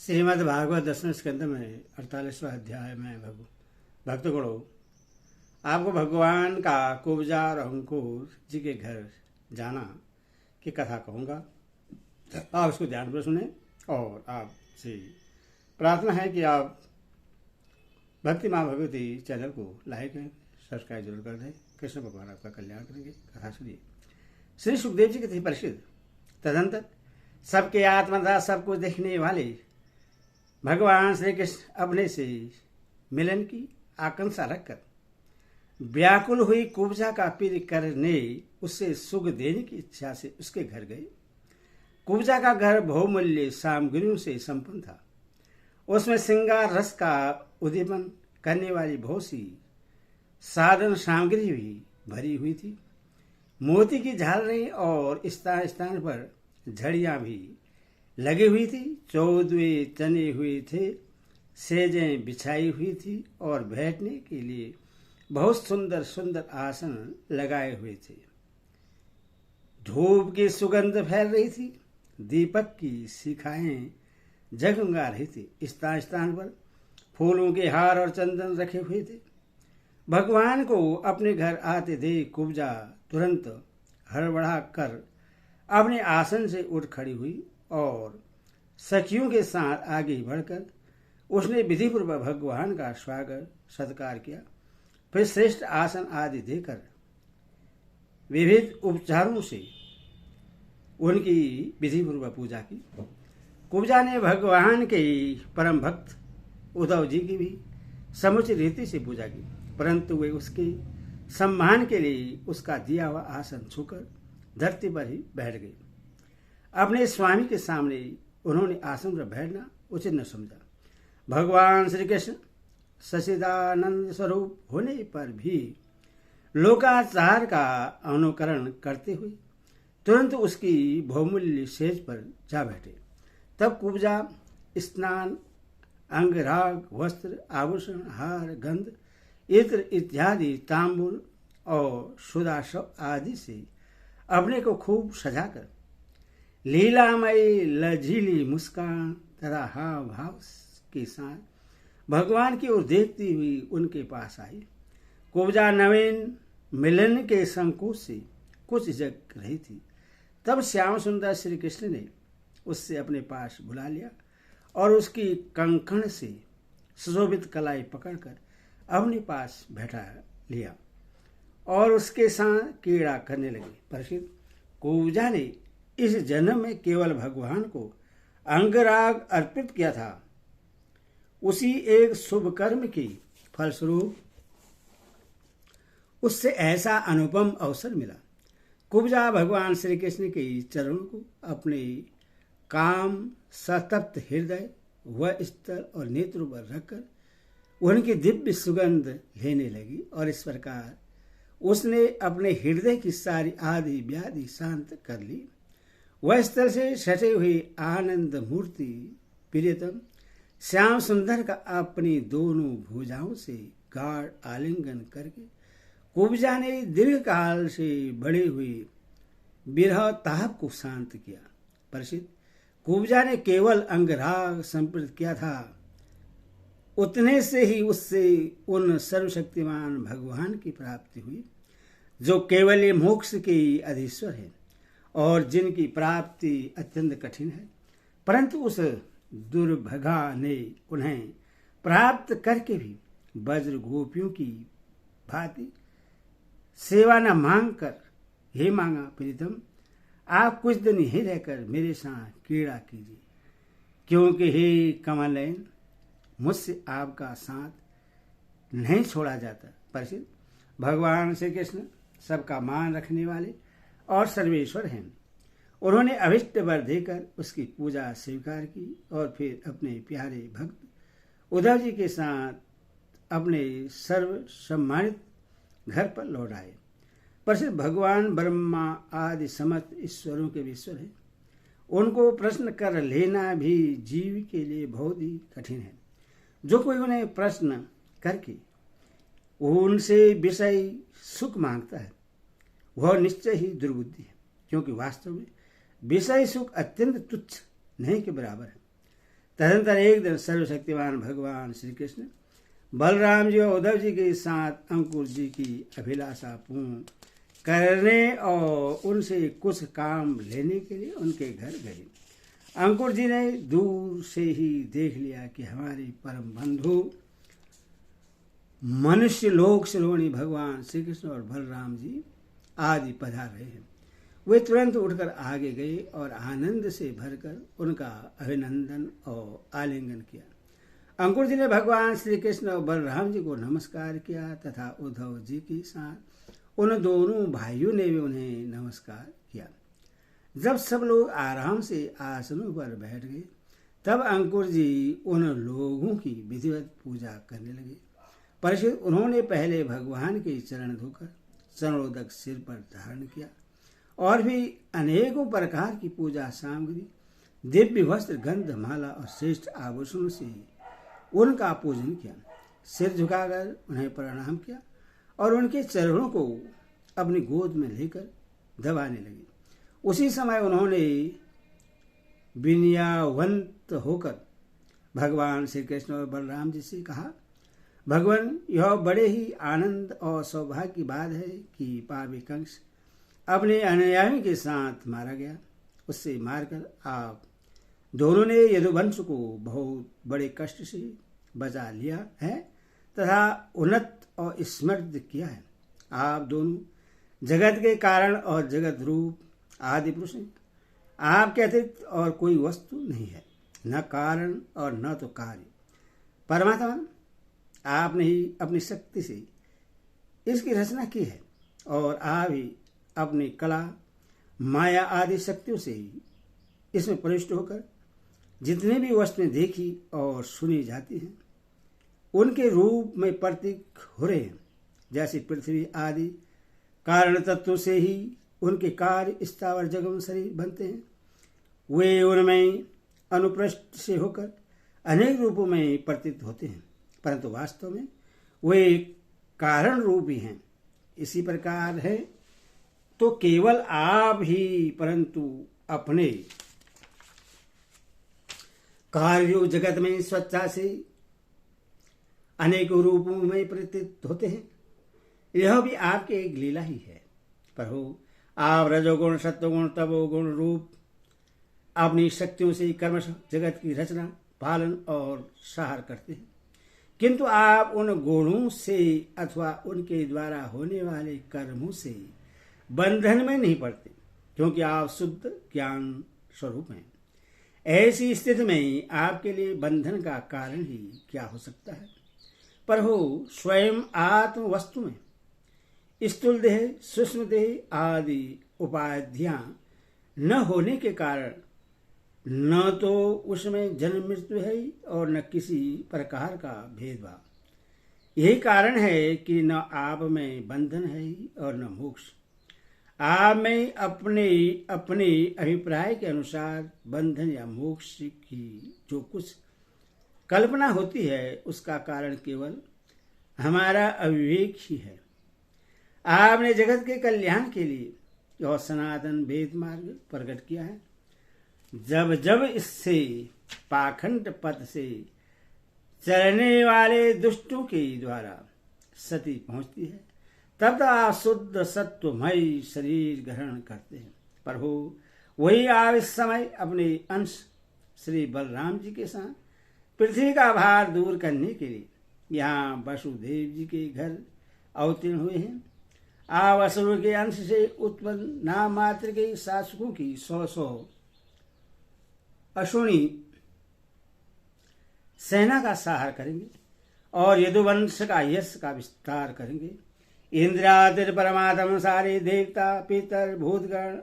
श्रीमद् भागवत दसवें स्कंद में 48वां अध्याय में भक्तगणों, आपको भगवान का कुब्जा और अंकुर जी के घर जाना की कथा कहूँगा। आप उसको ध्यान से सुने और आपसे प्रार्थना है कि आप भक्ति माँ भगवती चैनल को लाइक करें, सब्सक्राइब जरूर कर दें। कृष्ण भगवान आपका कल्याण करेंगे। कथा सुनिए। श्री सुखदेव जी की थी परिषद। तदंतर सबके आत्मदा सब कुछ देखने वाले भगवान श्री कृष्ण अपने से मिलन की आकांक्षा रखकर व्याकुल हुई कुब्जा का पीर करने उससे सुख देने की इच्छा से उसके घर गए। कुब्जा का घर बहुमूल्य सामग्रियों से संपन्न था। उसमें श्रृंगार रस का उद्दीपन करने वाली बहुत सी साधन सामग्री भी भरी हुई थी। मोती की झालरें और स्थान स्थान पर झड़ियां भी लगी हुई थी। चौदवे तने हुए थे, सेजें बिछाई हुई थी और बैठने के लिए बहुत सुंदर सुंदर आसन लगाए हुए थे। धूप की सुगंध फैल रही थी। दीपक की शिखाएं जगमगा रही थी। स्थान स्थान पर फूलों के हार और चंदन रखे हुए थे। भगवान को अपने घर आते देख कुब्जा तुरंत हड़बड़ा कर अपने आसन से उठ खड़ी हुई और सखियों के साथ आगे बढ़कर उसने विधिपूर्वक भगवान का स्वागत सत्कार किया। फिर श्रेष्ठ आसन आदि देकर विविध उपचारों से उनकी विधिपूर्वक पूजा की। कुब्जा ने भगवान के परम भक्त उद्धव जी की भी समुचित रीति से पूजा की, परंतु वे उसके सम्मान के लिए उसका दिया हुआ आसन छूकर धरती पर ही बैठ गए। अपने स्वामी के सामने उन्होंने आसन पर बैठना उचित न समझा। भगवान श्री कृष्ण सच्चिदानंद स्वरूप होने पर भी लोकाचार का अनुकरण करते हुए तुरंत उसकी बहुमूल्य सेज पर जा बैठे। तब कुब्जा स्नान, अंगराग, वस्त्र, आभूषण, हार, गंध, इत्र इत्यादि तांबूल और सुदाशव आदि से अपने को खूब सजाकर लीलामयी लजीली मुस्कान तथा हाव भाव के साथ भगवान की ओर देखती हुई उनके पास आई। कुब्जा नवीन मिलन के संकोच से कुछ झिझक रही थी। तब श्याम सुंदर श्री कृष्ण ने उससे अपने पास बुला लिया और उसकी कंकण से सुशोभित कलाई पकड़कर अपने पास बैठा लिया और उसके साथ क्रीड़ा करने लगे। परिचित कुब्जा ने इस जन्म में केवल भगवान को अंगराग अर्पित किया था। उसी एक शुभ कर्म की फलस्वरूप उससे ऐसा अनुपम अवसर मिला। कुब्जा भगवान श्री कृष्ण के चरणों को अपने काम सतप्त हृदय व स्थल और नेत्रों पर रखकर उनकी दिव्य सुगंध लेने लगी और इस प्रकार उसने अपने हृदय की सारी आदि व्याधि शांत कर ली। वह स्थल से सटे हुई आनंद मूर्ति प्रियतम श्याम सुंदर का अपनी दोनों भुजाओं से गाढ़ आलिंगन करके कुब्जा ने दीर्घ काल से बढ़े हुए विरह ताप को शांत किया। परिचित कुब्जा ने केवल अंगराग संप्रीत किया था, उतने से ही उससे उन सर्वशक्तिमान भगवान की प्राप्ति हुई जो केवल मोक्ष के अधीश्वर है और जिनकी प्राप्ति अत्यंत कठिन है। परंतु उस दुर्भगा ने उन्हें प्राप्त करके भी वज्र गोपियों की भांति सेवा न मांग कर हे मांगा, प्रीतम आप कुछ दिन ही रहकर मेरे साथ क्रीड़ा कीजिए, क्योंकि हे कमलनयन मुझसे आपका साथ नहीं छोड़ा जाता। परिचित भगवान श्री कृष्ण सबका मान रखने वाले और सर्वेश्वर हैं। उन्होंने अभिष्ट वर देकर उसकी पूजा स्वीकार की और फिर अपने प्यारे भक्त उद्धव जी के साथ अपने सर्व सम्मानित घर पर लौट आए। प्रसिद्ध भगवान ब्रह्मा आदि समस्त ईश्वरों के ईश्वर हैं। उनको प्रश्न कर लेना भी जीव के लिए बहुत ही कठिन है। जो कोई उन्हें प्रश्न करके उनसे विषय सुख मांगता है वह निश्चय ही दुर्बुद्धि है, क्योंकि वास्तव में विषय सुख अत्यंत तुच्छ नहीं के बराबर है। तदनंतर एक दिन सर्वशक्तिमान भगवान श्री कृष्ण बलराम जी और उद्धव जी के साथ अंकुर जी की अभिलाषा पूर्ण करने और उनसे कुछ काम लेने के लिए उनके घर गए। अंकुर जी ने दूर से ही देख लिया कि हमारे परम बंधु मनुष्य लोक शिरोमणि भगवान श्री कृष्ण और बलराम जी आदि पधार रहे हैं। वे तुरंत उठकर आगे गए और आनंद से भरकर उनका अभिनंदन और आलिंगन किया। अंकुर जी ने भगवान श्री कृष्ण और बलराम जी को नमस्कार किया तथा उद्धव जी के साथ उन दोनों भाइयों ने भी उन्हें नमस्कार किया। जब सब लोग आराम से आसनों पर बैठ गए तब अंकुर जी उन लोगों की विधिवत पूजा करने लगे। परीक्षित उन्होंने पहले भगवान के चरण धोकर चरणोदक सिर पर धारण किया और भी अनेकों प्रकार की पूजा सामग्री, दिव्य वस्त्र, गंध माला और श्रेष्ठ आभूषणों से उनका पूजन किया। सिर झुकाकर उन्हें प्रणाम किया और उनके चरणों को अपनी गोद में लेकर दबाने लगे। उसी समय उन्होंने विनयावंत होकर भगवान श्री कृष्ण और बलराम जी से कहा, भगवान, यह बड़े ही आनंद और सौभाग्य की बात है कि पापी कंस अपने अनुयायी के साथ मारा गया। उससे मारकर आप दोनों ने यदुवंश को बहुत बड़े कष्ट से बचा लिया है तथा उन्नत और स्मृत किया है। आप दोनों जगत के कारण और जगत रूप आदि पुरुष हैं। आपके अतिरिक्त और कोई वस्तु नहीं है, न कारण और न तो कार्य। परमात्मा, आपने ही अपनी शक्ति से इसकी रचना की है और आप ही अपनी कला, माया आदि शक्तियों से ही इसमें प्रविष्ट होकर जितने भी वस्तुएं देखी और सुनी जाती हैं उनके रूप में प्रतीक हो रहे हैं। जैसे पृथ्वी आदि कारण तत्वों से ही उनके कार्य स्थावर जगम शरीर बनते हैं, वे उनमें अनुप्रस्थ से होकर अनेक रूपों में प्रतीत होते हैं, परंतु वास्तव में वे कारण रूप ही हैं। इसी प्रकार है तो केवल आप ही परंतु अपने कार्यों जगत में स्वच्छता से अनेकों रूपों में प्रतीत होते हैं। यह भी आपके एक लीला ही है। प्रभु, आप रजोगुण, सत्वगुण, तमोगुण रूप अपनी शक्तियों से कर्मश जगत की रचना, पालन और सहार करते हैं, किंतु आप उन गुणों से अथवा उनके द्वारा होने वाले कर्मों से बंधन में नहीं पड़ते, क्योंकि आप शुद्ध ज्ञान स्वरूप हैं। ऐसी स्थिति में आपके लिए बंधन का कारण ही क्या हो सकता है। प्रभु, स्वयं आत्म वस्तु में स्थूल देह, सूक्ष्म देह आदि उपाधियां न होने के कारण न तो उसमें जन्म मृत्यु है और न किसी प्रकार का भेदभाव। यही कारण है कि न आप में बंधन है और न मोक्ष। आप में अपने अपने अभिप्राय के अनुसार बंधन या मोक्ष की जो कुछ कल्पना होती है उसका कारण केवल हमारा अविवेक ही है। आपने जगत के कल्याण के लिए और सनातन वेद मार्ग प्रकट किया है। जब जब इससे पाखंड पथ से चलने वाले दुष्टों के द्वारा सती पहुंचती है तब तो आप शुद्ध सत्वमय शरीर ग्रहण करते हैं। प्रभु, वही आप इस समय अपने अंश श्री बलराम जी के साथ पृथ्वी का भार दूर करने के लिए यहाँ वसुदेव जी के घर अवतीर्ण हुए हैं। आप असुरों के अंश से उत्पन्न नाम मात्र के शासकों की 100 अशुणी सेना का सहार करेंगे और यदुवंश का यश का विस्तार करेंगे। इंद्रादिर परमात्मा सारे देवता, पितर, भूतगण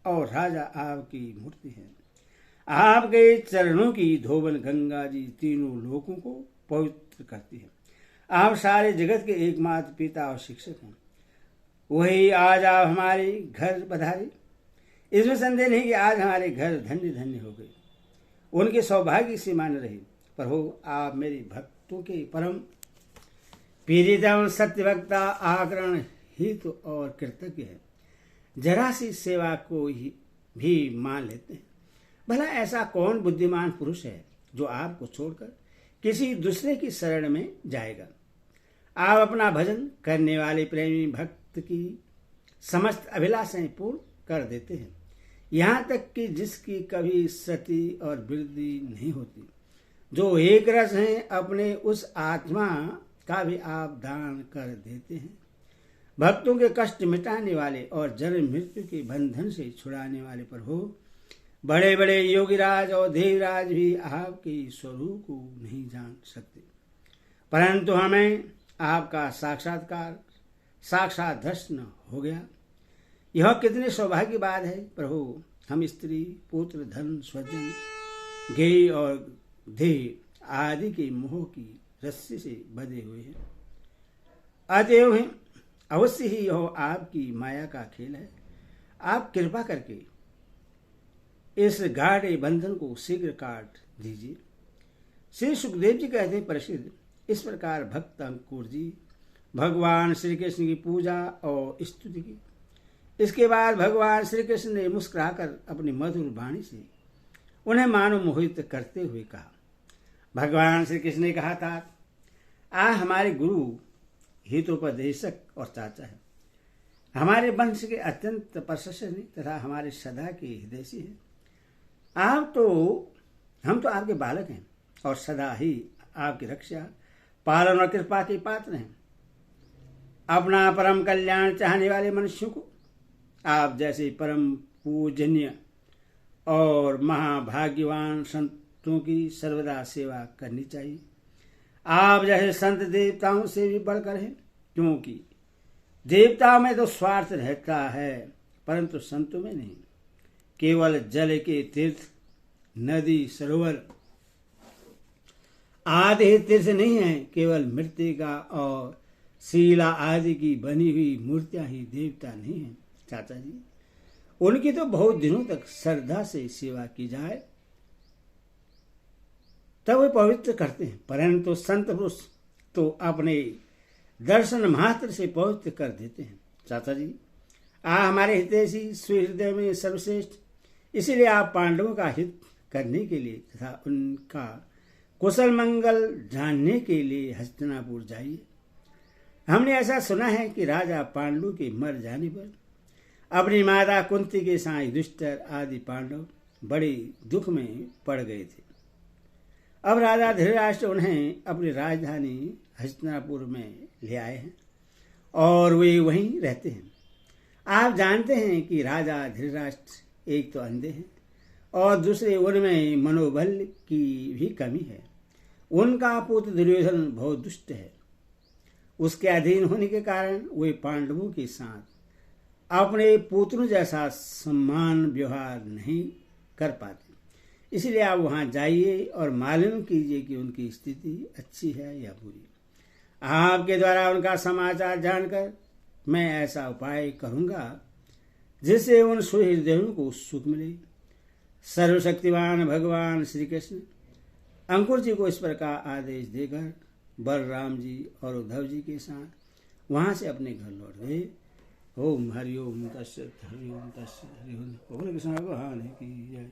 और राजा आपकी मूर्ति है। आपके चरणों की धोबन गंगा जी तीनों लोकों को पवित्र करती है। आप सारे जगत के एकमात्र पिता और शिक्षक हैं। वही आज आप हमारे घर पधारे। इसमें संदेह नहीं कि आज हमारे घर धन्य धन्य हो गए। उनके सौभाग्य से मान रहे। प्रभु, आप मेरे भक्तों के परम प्रीतम सत्यवक्ता, आकरण हित और कृतज्ञ है। जरा सी सेवा को ही भी मान लेते हैं। भला ऐसा कौन बुद्धिमान पुरुष है जो आपको छोड़कर किसी दूसरे की शरण में जाएगा। आप अपना भजन करने वाले प्रेमी भक्त की समस्त अभिलाषाएं पूर्ण कर देते हैं, यहाँ तक कि जिसकी कभी सती और वृद्धि नहीं होती। जो एक रस हैं, अपने उस आत्मा का भी आप दान कर देते हैं। भक्तों के कष्ट मिटाने वाले और जन्म मृत्यु के बंधन से छुड़ाने वाले प्रभु, बड़े बड़े योगीराज और देवराज भी आपके स्वरूप को नहीं जान सकते, परंतु हमें आपका साक्षात्कार साक्षात दर्शन हो गया। यह कितने सौभाग्य की बात है प्रभु। हम स्त्री पुत्र धन स्वजन गेय और देह आदि के मोह की रस्सी से बंधे हुए हैं। अतएव हैं अवश्य ही यह आपकी माया का खेल है। आप कृपा करके इस गाढ़े बंधन को शीघ्र काट दीजिए। श्री सुखदेव जी कहते हैं, प्रसिद्ध इस प्रकार भक्त अंकुर जी भगवान श्री कृष्ण की पूजा और स्तुति की। इसके बाद भगवान श्री कृष्ण ने मुस्कुराकर अपनी मधुर वाणी से उन्हें मानो मोहित करते हुए कहा। भगवान श्री कृष्ण ने कहा था, हमारे गुरु हितोपदेशक और चाचा है, हमारे वंश के अत्यंत प्रशंसनीय तथा हमारे सदा के हितैषी हैं। हम तो आपके बालक हैं और सदा ही आपकी रक्षा पालन और कृपा के पात्र हैं। अपना परम कल्याण चाहने वाले मनुष्यों को आप जैसे परम पूजनीय और महाभाग्यवान संतों की सर्वदा सेवा करनी चाहिए। आप जैसे संत देवताओं से भी बढ़कर हैं, क्योंकि देवताओं में तो स्वार्थ रहता है परंतु संतों में नहीं। केवल जल के तीर्थ नदी सरोवर आदि तीर्थ नहीं है, केवल मृत्तिका और शीला आदि की बनी हुई मूर्तियां ही देवता नहीं है। चाचा जी, उनकी तो बहुत दिनों तक श्रद्धा से सेवा की जाए तब वे पवित्र करते हैं, परंतु संत पुरुष तो अपने दर्शन मात्र से पवित्र कर देते हैं। चाचा जी, हमारे हितैषी सुहृदय में सर्वश्रेष्ठ, इसीलिए आप पांडवों का हित करने के लिए तथा उनका कुशल मंगल जानने के लिए हस्तिनापुर जाइए। हमने ऐसा सुना है कि राजा पांडु के मर जाने पर अपनी माता कुंती के साथ युधिष्ठिर आदि पांडव बड़े दुख में पड़ गए थे। अब राजा धृतराष्ट्र उन्हें अपनी राजधानी हस्तिनापुर में ले आए हैं और वे वहीं रहते हैं। आप जानते हैं कि राजा धृतराष्ट्र एक तो अंधे हैं और दूसरे उनमें मनोबल की भी कमी है। उनका पुत्र दुर्योधन बहुत दुष्ट है। उसके अधीन होने के कारण वे पांडवों के साथ अपने पुत्रों जैसा सम्मान व्यवहार नहीं कर पाते। इसलिए आप वहां जाइए और मालूम कीजिए कि उनकी स्थिति अच्छी है या बुरी। आपके द्वारा उनका समाचार जानकर मैं ऐसा उपाय करूंगा जिससे उन सुहृदयों को सुख मिले। सर्वशक्तिमान भगवान श्री कृष्ण अंकुर जी को इस प्रकार आदेश देकर बलराम जी और उद्धव जी के साथ वहां से अपने घर लौट गए। ओम हरिओम तस्सत् हरिओम तस्सत् हरिओम कृष्ण भगवान की जय।